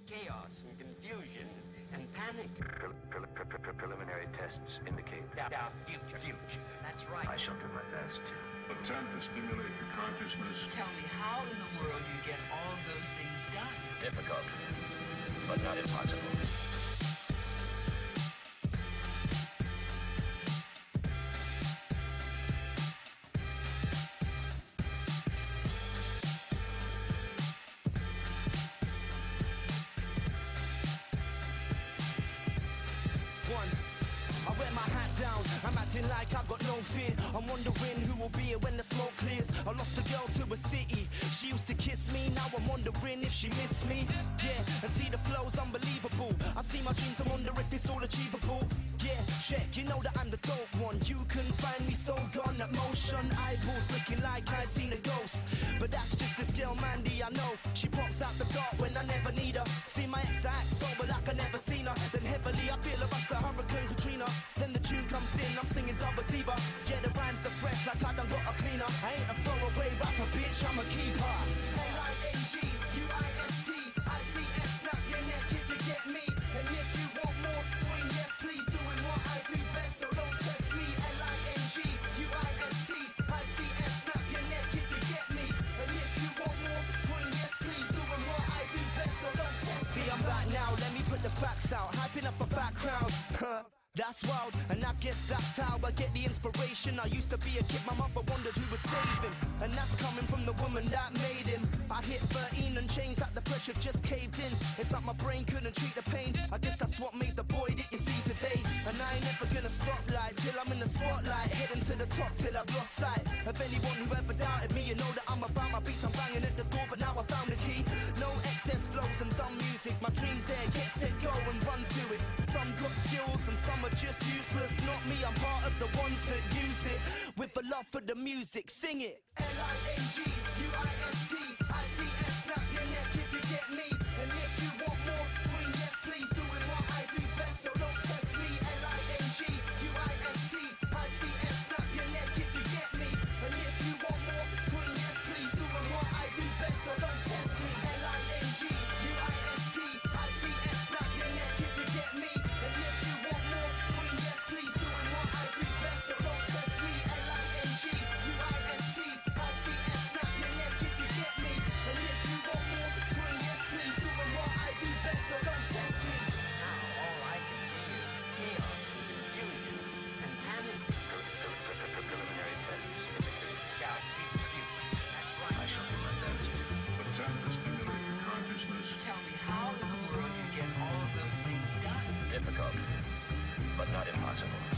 chaos and confusion and panic. Preliminary tests indicate Our future. That's right. I shall do my best to attempt to stimulate your consciousness. Tell me how in the world you get all those things done. difficult, but not impossible. I wear my hat down, I'm acting like I've got no fear. I'm wondering who will be here when the smoke clears. I lost a girl to a city, she used to kiss me. Now I'm wondering if she missed me. Yeah, and see the flow's unbelievable. I see my dreams, I wonder if it's all achievable. Yeah, check, you know that I'm the dope one. You can find me so gone at motion. Eyeballs looking like I seen a ghost. But that's just this girl Mandy, I know. She pops out the dark when I never need her. See my ex act sober like I never seen her. Then heavily I feel a rush to Hurricane Katrina. Then the tune comes in, I'm singing double diva. Yeah, the rhymes are fresh like I done got a cleaner. I ain't a throwaway rapper, bitch, I'm a keeper. L-I-N-G-U-I-S-T I-C-S, snap your neck if you get me. And if you want more, swing yes please. Doing what I do best, so don't test me. L-I-N-G-U-I-S-T I-C-S, snap your neck if you get me. And if you want more, swing yes please. Doing what I do best, so don't test me. See, I'm back now, let me put the facts out. Hyping up a fat crowd, that's wild, and I guess that's how I get the inspiration. I used to be a kid, my mother wondered who would save him. And that's coming from the woman that made him. I hit 13 and changed like the pressure just caved in. It's like my brain couldn't treat the pain. I guess that's what made the boy that you see today. And I ain't never gonna stop like till I'm in the spotlight. Heading to the top till I've lost sight of anyone who ever doubted me. You know that I'm about my beats, I'm banging at the door, but now I found the key. No excess flows and dumb music. My dreams there, get set, go and run to it. Some got skills and some are just useless. Not me, I'm part of the ones that use it. With a love for the music, sing it. L-I-N-G-U-I-S-T I-C-S, snap your neck if you get me. And if you want more, swing yes please. Doing what I do best, so don't test me. L-I-N-G-U-I-S-T I-C-S, snap your neck if you get me. And if you want more, swing yes please. Doing what I do best, so don't test me. L-I-N-G-U-I-S-T I-C-S, snap your neck if you get me. And if you want more, swing yes please. Doing what I do best, so don't test me. L-I-N-G-U-I-S-T I-C-S, snap your neck if you get me. And if you want more, swing yes please. Doing what I do best, so don't test me. Now all I can see is chaos and confusion and panic. Preliminary tests indicate Our future. That's right. I shall do my best to Attempt to stimulate your consciousness. Tell me how in the world you get all those things done. difficult, but not impossible.